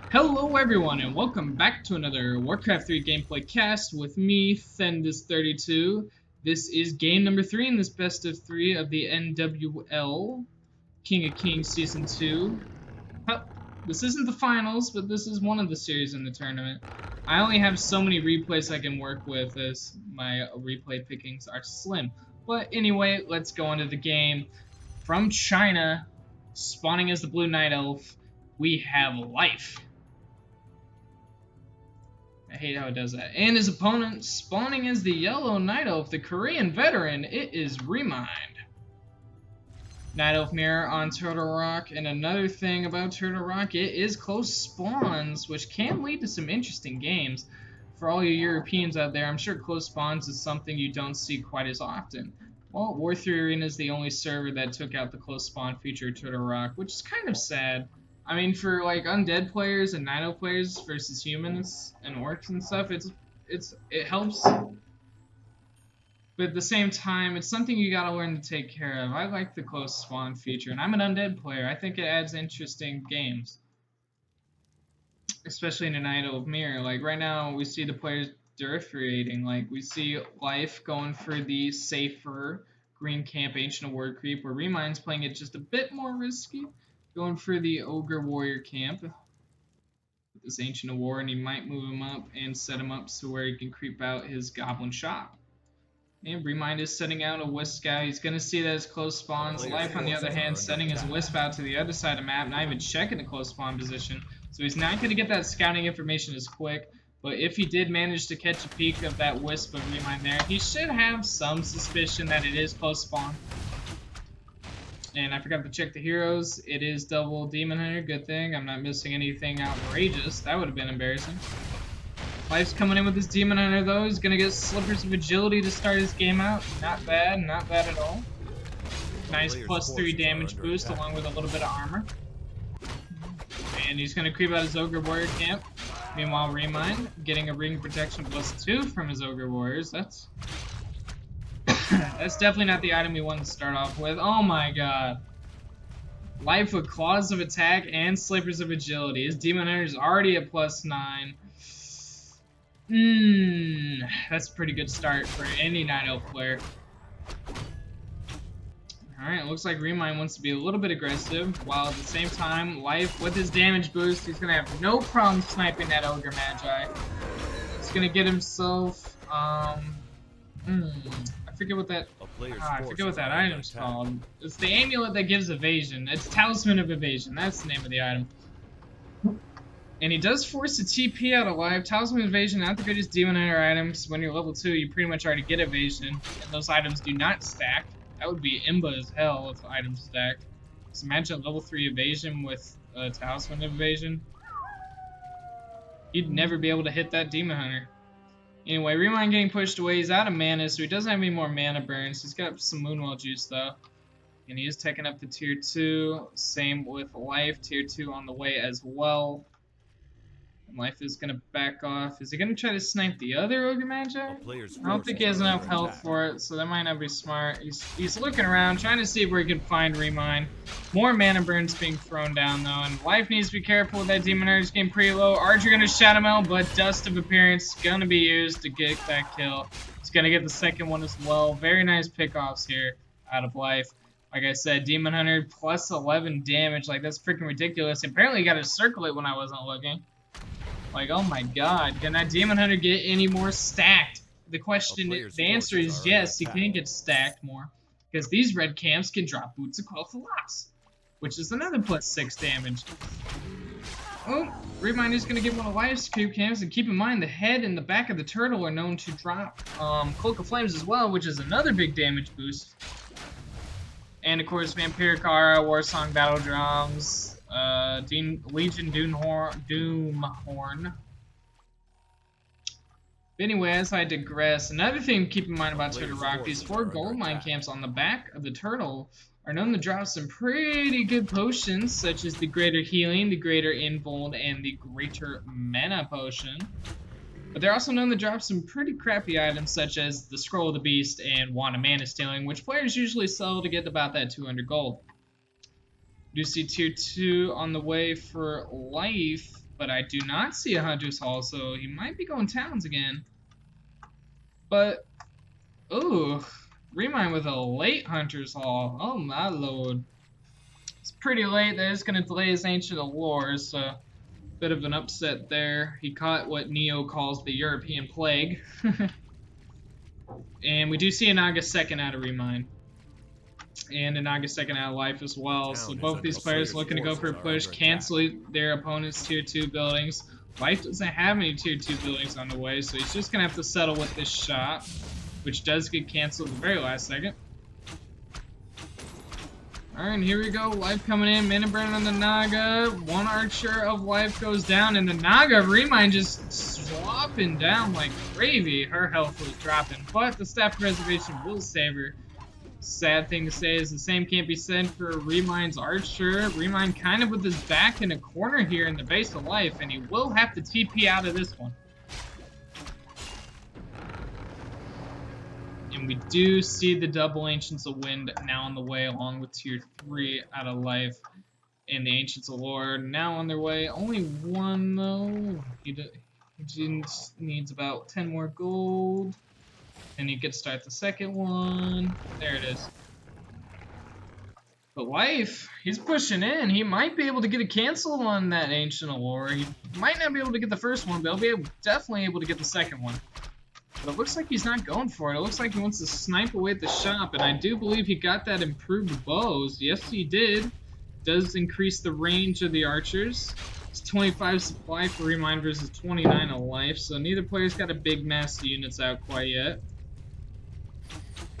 Hello everyone and welcome back to another Warcraft 3 gameplay cast with me, Thendis32. This is game number 3 in this best of 3 of the NWL King of Kings Season 2. Well, this isn't the finals, but this is one of the series in the tournament. I only have so many replays I can work with as my replay pickings are slim. But anyway, let's go into the game. From China, spawning as the Blue Night Elf, we have Life. I hate how it does that. And his opponent, spawning as the Yellow Night Elf, the Korean veteran, it is Remind. Night Elf Mirror on Turtle Rock, and another thing about Turtle Rock, it is close spawns, which can lead to some interesting games. For all you Europeans out there, I'm sure close spawns is something you don't see quite as often. Well, War 3 Arena is the only server that took out the close spawn feature of Turtle Rock, which is kind of sad. I mean, for like undead players and Nino players versus humans and orcs and stuff, it helps. But at the same time, it's something you gotta learn to take care of. I like the close spawn feature, and I'm an undead player. I think it adds interesting games, especially in a Night of Mirror. Like right now, we see the players differentiating. Like we see Life going for the safer green camp Ancient of War creep, where Remind's playing it just a bit more risky, going for the Ogre Warrior camp with this Ancient of War, and he might move him up and set him up so where he can creep out his Goblin Shop. And Remind is setting out a Wisp out. He's going to see that his close spawns. Life, on the other hand, setting his Wisp out to the other side of the map, not even checking the close spawn position. So he's not going to get that scouting information as quick. But if he did manage to catch a peek of that Wisp of Remind there, he should have some suspicion that it is close spawn. And I forgot to check the heroes. It is double Demon Hunter. Good thing. I'm not missing anything outrageous. That would have been embarrassing. Life's coming in with his Demon Hunter, though. He's going to get Slippers of Agility to start his game out. Not bad at all. Nice +3 damage boost along with a little bit of armor. And he's going to creep out his Ogre Warrior camp. Meanwhile, Remind getting a Ring Protection +2 from his Ogre Warriors. That's definitely not the item we want to start off with. Oh my god. Life with Claws of Attack and Slippers of Agility. His Demon Hunter is already at +9. That's a pretty good start for any Night Elf player. Alright, looks like Remind wants to be a little bit aggressive, while at the same time, Life, with his damage boost, he's going to have no problem sniping that Ogre Magi. He's going to get himself, I forget what that item's called. It's the amulet that gives evasion. It's Talisman of Evasion. That's the name of the item. And he does force a TP out of Life. Talisman of Evasion, not the greatest Demon Hunter items. When you're level 2, you pretty much already get evasion. And those items do not stack. That would be imba as hell if items stacked. So imagine level 3 evasion with Talisman of Evasion. You'd never be able to hit that Demon Hunter. Anyway, Remind getting pushed away. He's out of mana, so he doesn't have any more mana burns. He's got some Moonwell juice, though. And he is taking up the tier 2. Same with Life. Tier 2 on the way as well. And Life is going to back off. Is he going to try to snipe the other Ogre Magi? I don't think he has enough health for it, so that might not be smart. He's looking around, trying to see where he can find Remind. More mana burns being thrown down, though, and Life needs to be careful with that Demon Hunter. He's getting pretty low. Archer going to shot him out, but Dust of Appearance going to be used to get that kill. He's going to get the second one as well. Very nice pickoffs here out of Life. Like I said, Demon Hunter +11 damage. Like, that's freaking ridiculous. Apparently, he got to circle it when I wasn't looking. Like, oh my god, can that Demon Hunter get any more stacked? The answer is yes, he can get stacked more. Because these red camps can drop Boots of Quel'Thalas, which is another +6 damage. Oh, Reminder's going to get one of Life's creep camps, and keep in mind the head and the back of the turtle are known to drop Cloak of Flames as well, which is another big damage boost. And of course, Vampiric Aura, Warsong Battle Drums, Legion Doomhorn. But anyway, as I digress, another thing to keep in mind about Turtle Rock, these 4 gold mine camps on the back of the turtle are known to drop some pretty good potions, such as the Greater Healing, the Greater Invold, and the Greater Mana Potion. But they're also known to drop some pretty crappy items, such as the Scroll of the Beast and Wand of Mana Stealing, which players usually sell to get about that 200 gold. Do see tier 2 on the way for Life. but I do not see a Hunter's Hall, so he might be going Towns again. But, ooh, Remind with a late Hunter's Hall. Oh my lord. It's pretty late. That is going to delay his Ancient Allure, so bit of an upset there. He caught what Neo calls the European Plague. And we do see a Naga second out of Remind. And a Naga second out of Life as well. So both these players looking to go for a push, cancel their opponent's tier 2 buildings. Life doesn't have any tier 2 buildings on the way, so he's just going to have to settle with this shot, which does get canceled at the very last second. Alright, and here we go. Life coming in. Mana burn on the Naga. One Archer of Life goes down, and the Naga Remind just slopping down like gravy. Her health was dropping, but the staff preservation will save her. Sad thing to say is the same can't be said for Remind's Archer. Remind kind of with his back in a corner here in the base of Life, and he will have to TP out of this one. And we do see the double Ancients of Wind now on the way, along with tier 3 out of Life. And the Ancients of Lore now on their way. Only one though. He needs about 10 more gold. And he could start the second one. There it is. But Life, he's pushing in. He might be able to get a cancel on that Ancient Allure. He might not be able to get the first one, but he'll be definitely able to get the second one. But it looks like he's not going for it. It looks like he wants to snipe away at the shop, and I do believe he got that improved bows. Yes, he did. Does increase the range of the archers. It's 25 supply for Remind versus 29 of Life, so neither player's got a big mass of units out quite yet.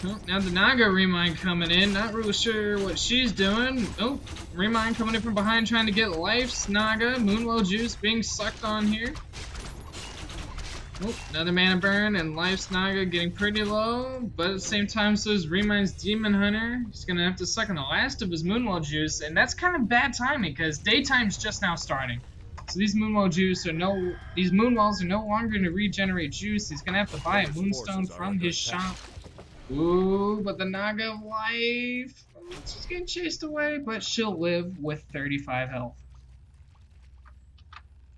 Oh, now the Naga Remind coming in. Not really sure what she's doing. Oh, Remind coming in from behind trying to get Life's Naga. Moonwell Juice being sucked on here. Oh, another mana burn, and Life's Naga getting pretty low, but at the same time, so is Remind's Demon Hunter. He's gonna have to suck on the last of his Moonwell Juice, and that's kind of bad timing because daytime's just now starting. So these Moonwells are no longer gonna regenerate juice. He's gonna have to buy a Moonstone from his shop. Ooh, but the Naga of Life, she's getting chased away, but she'll live with 35 health.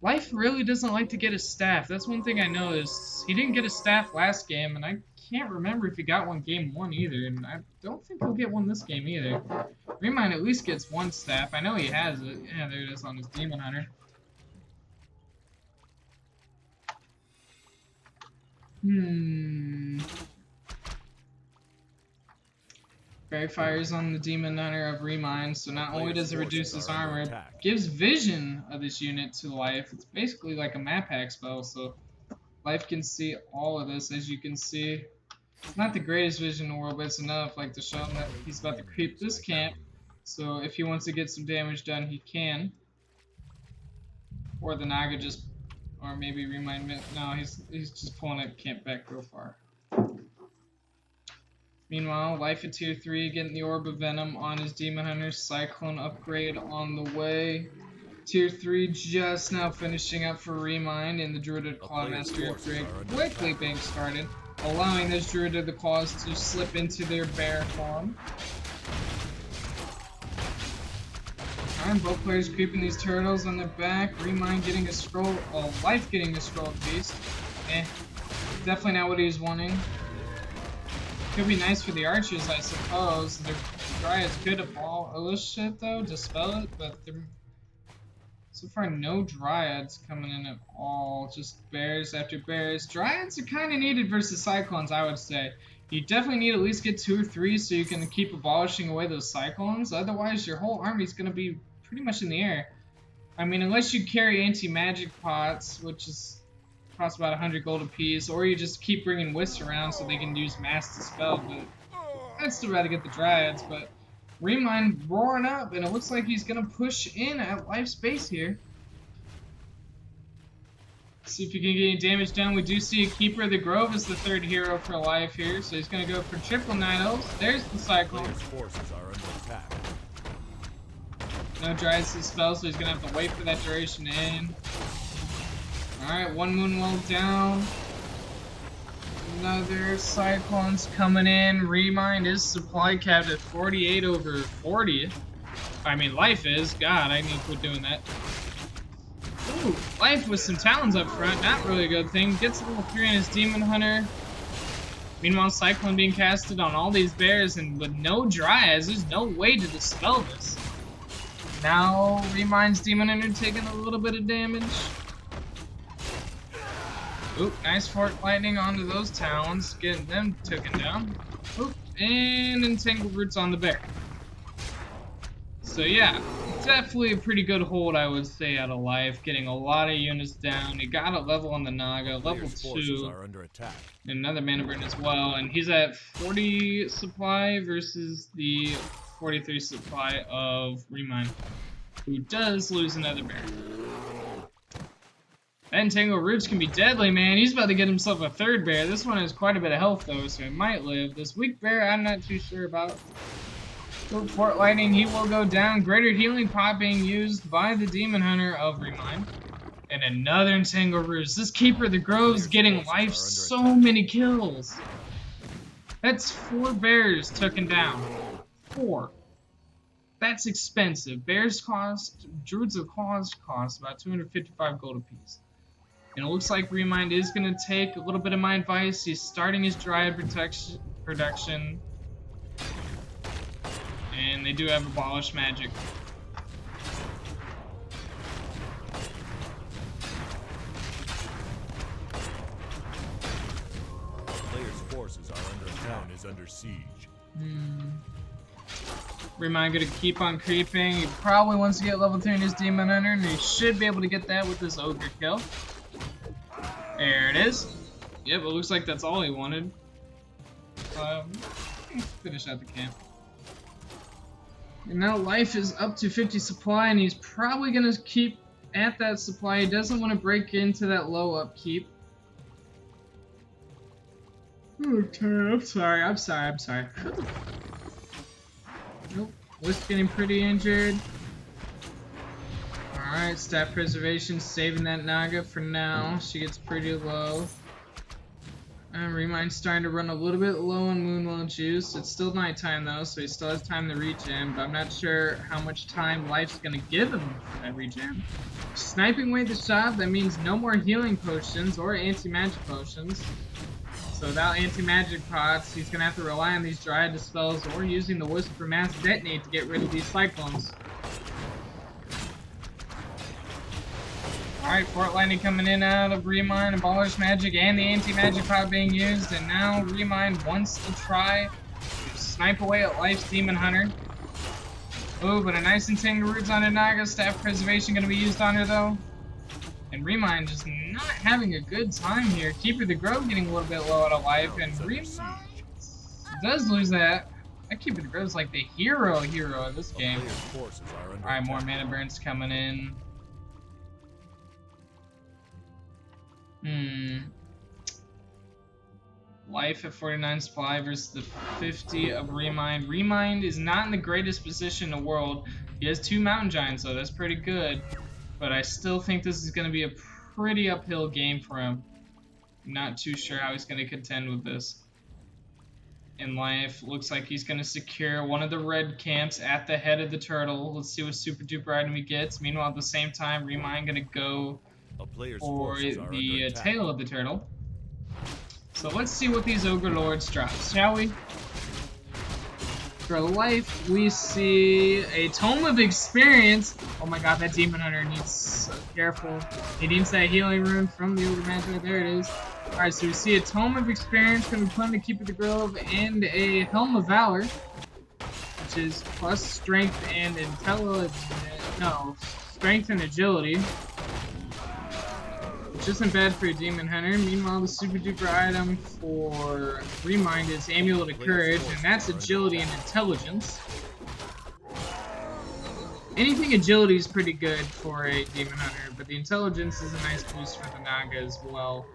Life really doesn't like to get his staff. That's one thing I noticed. He didn't get his staff last game, and I can't remember if he got one game 1 either, and I don't think he'll get one this game either. Remind at least gets 1 staff. I know he has it. Yeah, there it is on his Demon Hunter. Fairy Fire's on the Demon Hunter of Remind, so not only does it reduce his armor, it gives vision of this unit to Life. It's basically like a map hack spell, so Life can see all of this, as you can see. It's not the greatest vision in the world, but it's enough like to show him that he's about to creep this camp. So if he wants to get some damage done, he can. Or the Naga just, or maybe Remind, no, he's just pulling that camp back real far. Meanwhile, Life at tier 3, getting the Orb of Venom on his Demon Hunter. Cyclone upgrade on the way. Tier 3 just now finishing up for Remind, and the Druid of the Claw Mastery upgrade quickly being started, allowing those Druid of the Claws to slip into their bear form. Alright, both players creeping these turtles on their back. Remind getting a scroll, Life getting a scroll beast. Definitely not what he was wanting. Could be nice for the archers, I suppose. The Dryads could abolish this shit though, dispel it, but so far no Dryads coming in at all. Just bears after bears. Dryads are kind of needed versus Cyclones, I would say. You definitely need to at least get 2 or 3 so you can keep abolishing away those Cyclones. Otherwise, your whole army is going to be pretty much in the air. I mean, unless you carry anti-magic pots, which cost about 100 gold apiece, or you just keep bringing Wisps around so they can use Mass Dispel, but I'd still rather get the Dryads. But Remind roaring up, and it looks like he's going to push in at Life's base here. See if he can get any damage done. We do see a Keeper of the Grove as the 3rd hero for Life here, so he's going to go for triple Night Elves. There's the Cyclone. No Dryads Dispel, so he's going to have to wait for that duration to end. Alright, 1 Moonwell down. Another Cyclone's coming in. Remind is supply capped at 48 over 40. I mean, Life is. God, I need to quit doing that. Ooh, Life with some talons up front, not really a good thing. Gets level 3 on his Demon Hunter. Meanwhile, Cyclone being casted on all these bears, and with no Dryads, there's no way to dispel this. Now, Remind's Demon Hunter taking a little bit of damage. Oop, nice Fork Lightning onto those talons, getting them taken down. Oop, and Entangled Roots on the bear. So yeah, definitely a pretty good hold, I would say, out of Life. Getting a lot of units down. He got a level on the Naga, level 2. Are under attack. And another mana burn as well. And he's at 40 supply versus the 43 supply of Remind, who does lose another bear. That Entangled Roots can be deadly, man. He's about to get himself a third bear. This one has quite a bit of health, though, so he might live. This weak bear, I'm not too sure about. Fort Lightning, he will go down. Greater Healing Pot being used by the Demon Hunter of Remind. And another Entangled Roots. This Keeper of the Grove's getting Life so many kills. That's 4 bears taken down. 4. That's expensive. Bears cost, Druids of Claws cost about 255 gold apiece. And it looks like Remind is going to take a little bit of my advice. He's starting his Dryad production. And they do have Abolish Magic. Player's forces are under town is under siege. Remind gonna keep on creeping. He probably wants to get level 3 in his Demon Hunter, and he should be able to get that with this Ogre kill. There it is. Yep, it looks like that's all he wanted. Finish out the camp. And now Life is up to 50 supply, and he's probably gonna keep at that supply. He doesn't want to break into that low upkeep. Okay, I'm sorry. Nope, Wisp getting pretty injured. Alright, Staff Preservation, saving that Naga for now. She gets pretty low. And Remind's starting to run a little bit low on Moonwell juice. It's still nighttime though, so he still has time to regen, but I'm not sure how much time Life's gonna give him for that regen. Sniping away the shop, that means no more healing potions or anti-magic potions. So without anti-magic pots, he's gonna have to rely on these Dryad Dispels or using the Wisp for Mass Detonate to get rid of these Cyclones. Alright, Fort Lightning coming in out of Remind, Abolish Magic, and the anti-magic pot being used, and now Remind wants to try to snipe away at Life's Demon Hunter. Oh, but a nice Entangled Roots on a Naga, Staff Preservation gonna be used on her though. And Remind just not having a good time here. Keeper of the Grove getting a little bit low out of life, and Remind does lose that. That Keeper of the Grove's like the hero of this game. Alright, more mana burns coming in. Life at 49 supply versus the 50 of Remind. Remind is not in the greatest position in the world. He has 2 Mountain Giants, so that's pretty good. But I still think this is going to be a pretty uphill game for him. I'm not too sure how he's going to contend with this. In Life, looks like he's going to secure one of the red camps at the head of the turtle. Let's see what super duper item he gets. Meanwhile, at the same time, Remind going to go for the tail of the turtle. So let's see what these Ogre Lords drop, shall we? For Life, we see a Tome of Experience. Oh my god, that Demon Hunter needs so careful. He needs that healing rune from the Ogre Magic. There it is. Alright, so we see a Tome of Experience going to be put in the Keeper of the Grove, and a Helm of Valor, which is plus strength and intelligence. No, strength and agility. Which isn't bad for a Demon Hunter. Meanwhile, the super duper item for Remind is Amulet of Courage, and that's agility and intelligence. Anything agility is pretty good for a Demon Hunter, but the intelligence is a nice boost for the Naga as well.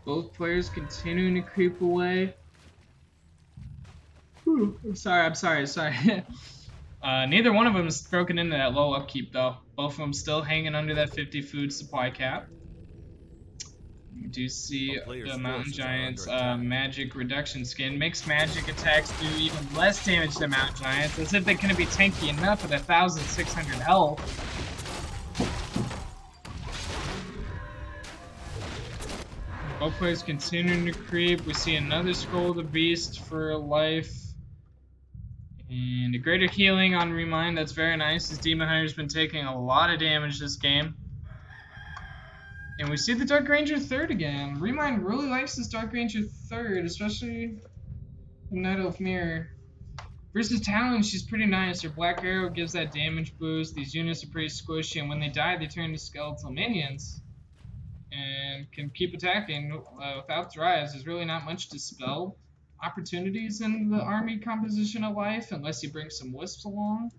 Both players continuing to creep away. Whew, I'm sorry. Neither one of them is broken into that low upkeep, though. Both of them still hanging under that 50 food supply cap. We do see A player's the Mountain forces are Giants under attack. magic reduction skin. Makes magic attacks do even less damage to Mountain Giants, as if they couldn't be tanky enough at 1,600 health. Both players continuing to creep. We see another Skull of the Beast for life. And a greater healing on Remind. That's very nice. His Demon Hunter's been taking a lot of damage this game. And we see the Dark Ranger third again. Remind really likes this Dark Ranger third, especially the Night Elf Mirror. Versus Talon, she's pretty nice. Her Black Arrow gives that damage boost. These units are pretty squishy, and when they die, they turn into skeletal minions. And can keep attacking without drives. There's really not much to spell opportunities in the army composition of life, unless you bring some wisps along.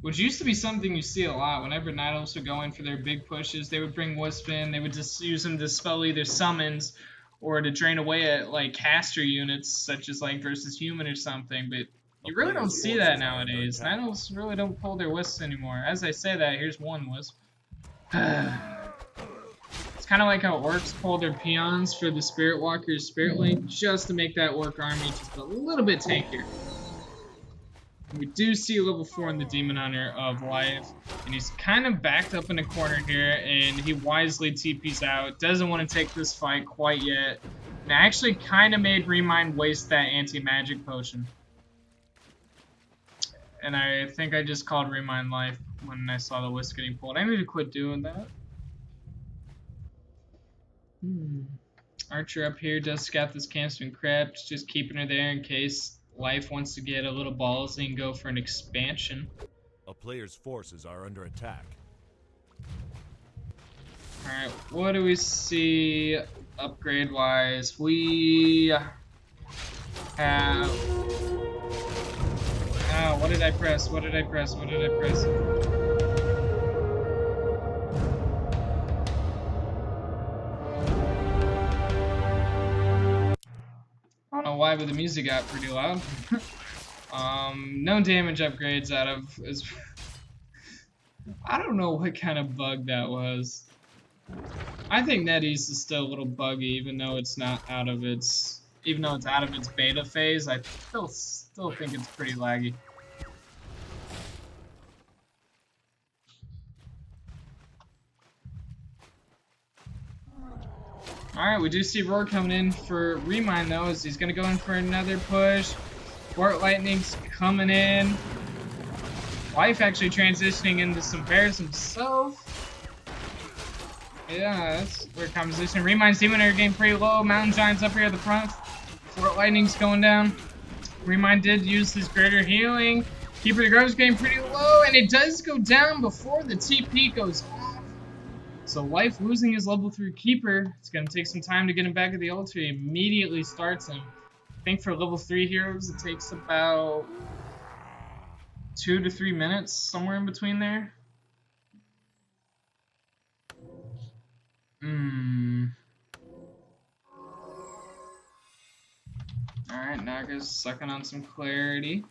Which used to be something you see a lot. Whenever Night Elves would go in for their big pushes, they would bring Wisp in. They would just use them to spell either summons or to drain away at like caster units, such as like versus human or something. But you really don't see that nowadays. Night Elves really don't pull their Wisps anymore. As I say that, here's one Wisp. It's kind of like how Orcs pull their peons for the Spirit Walker's Spirit Link, just to make that Orc army just a little bit tankier. We do see level 4 in the Demon Hunter of life, and he's kind of backed up in a corner here, and he wisely TP's out. Doesn't want to take this fight quite yet. And I actually kind of made Remind waste that anti-magic potion. And I think I just called Remind life when I saw the Wisp getting pulled. I need to quit doing that. Archer up here does scout this Cancer and Crypt, just keeping her there in case life wants to get a little ballsy and go for an expansion. A player's forces are under attack. Alright, what do we see upgrade wise? We have... Oh, what did I press? What did I press? What did I press? I don't know why, but the music got pretty loud. No damage upgrades out of... I don't know what kind of bug that was. I think NetEase is still a little buggy, even though it's not out of its... Even though it's out of its beta phase, I still think it's pretty laggy. Alright, we do see Roar coming in for Remind though, as he's gonna go in for another push. Fort Lightning's coming in. Life actually transitioning into some bears himself. Yeah, that's weird composition. Remind's Demon Hunter getting pretty low. Mountain Giants up here at the front. Fort Lightning's going down. Remind did use his greater healing. Keeper the Grove's getting pretty low, and it does go down before the TP goes off. So Life losing his level 3 Keeper. It's going to take some time to get him back at the altar. He immediately starts him. I think for level 3 heroes, it takes about 2 to 3 minutes, somewhere in between there. Alright, Naga's sucking on some clarity.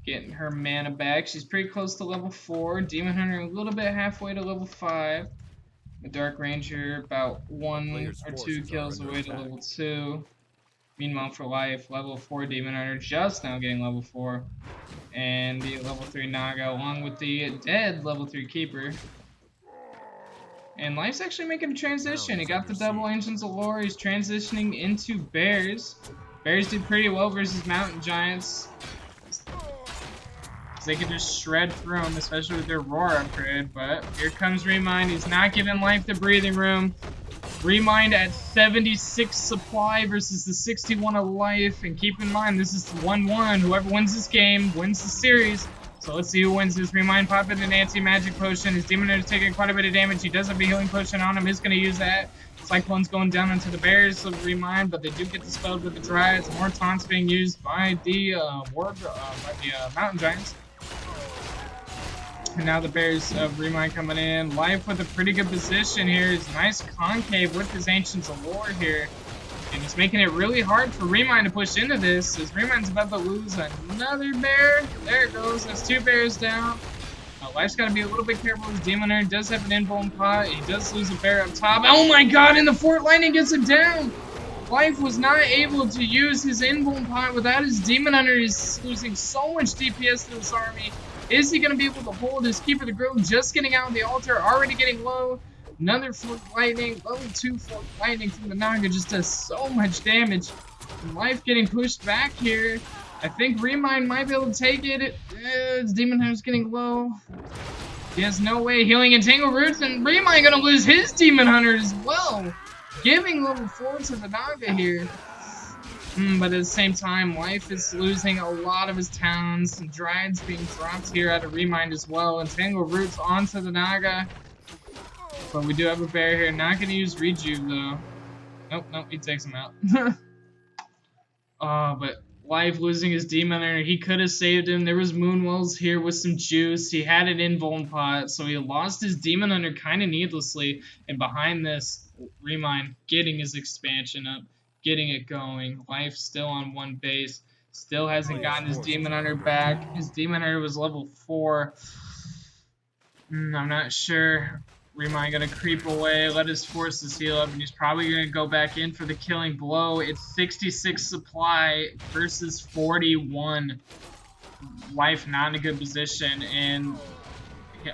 Getting her mana back. She's pretty close to level 4. Demon Hunter a little bit halfway to level 5. The Dark Ranger about 1 or 2 kills away to level 2. Meanwhile, for Life, level 4 Demon Hunter just now getting level 4. And the level 3 Naga along with the dead level 3 Keeper. And Life's actually making a transition. He got the double Engines of Lore. He's transitioning into Bears. Bears did pretty well versus Mountain Giants. They can just shred through them, especially with their Roar upgrade. But here comes Remind. He's not giving Life the breathing room. Remind at 76 supply versus the 61 of Life. And keep in mind, this is 1-1. Whoever wins this game wins the series. So let's see who wins this. Remind popping an anti-magic potion. His Demon Hunter is taking quite a bit of damage. He does have a healing potion on him. He's going to use that. Cyclone's going down into the Bears of Remind, but they do get dispelled with the Dryads. More taunts being used by the Mountain Giants. And now the Bears of Remind coming in. Life with a pretty good position here. He's nice concave with his Ancients of Lore here. And it's making it really hard for Remind to push into this, as Remind's about to lose another bear. There it goes. That's 2 bears down. Life's got to be a little bit careful. His Demon Hunter does have an invuln pot. He does lose a bear up top. Oh my god, and the Fort Lightning gets him down! Life was not able to use his invuln pot without his Demon Hunter. He's losing so much DPS to this army. Is he going to be able to hold his Keeper of the Grove just getting out of the altar, already getting low? Another Fort Lightning, level 2 Fort Lightning from the Naga just does so much damage. And Life getting pushed back here. I think Remind might be able to take it. His Demon Hunter's getting low. He has no way healing Entangle Roots, and Remind gonna lose his Demon Hunter as well. Giving level 4 to the Naga here. But at the same time, Life is losing a lot of his towns. And Dryad's being dropped here out of Remind as well. Entangle Roots onto the Naga. But we do have a bear here. Not gonna use Rejuve though. Nope, he takes him out. But Life losing his Demon Hunter, he could have saved him. There was Moonwells here with some juice. He had an invuln pot, so he lost his Demon Hunter kind of needlessly. And behind this, Remind getting his expansion up, getting it going. Life still on one base, still hasn't gotten his Demon Hunter back. His Demon Hunter was level 4. I'm not sure. Remind gonna creep away, let his forces heal up, and he's probably gonna go back in for the killing blow. It's 66 supply versus 41. Life not in a good position, and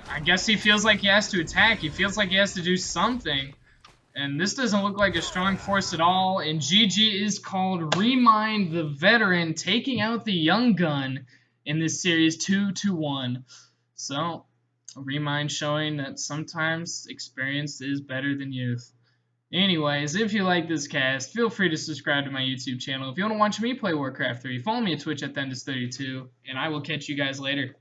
I guess he feels like he has to attack. He feels like he has to do something. And this doesn't look like a strong force at all. And GG is called. Remind the veteran taking out the young gun in this series 2-1. So Remind showing that sometimes experience is better than youth. Anyways, if you like this cast, feel free to subscribe to my YouTube channel. If you want to watch me play Warcraft 3, follow me at Twitch at Thendis32, and I will catch you guys later.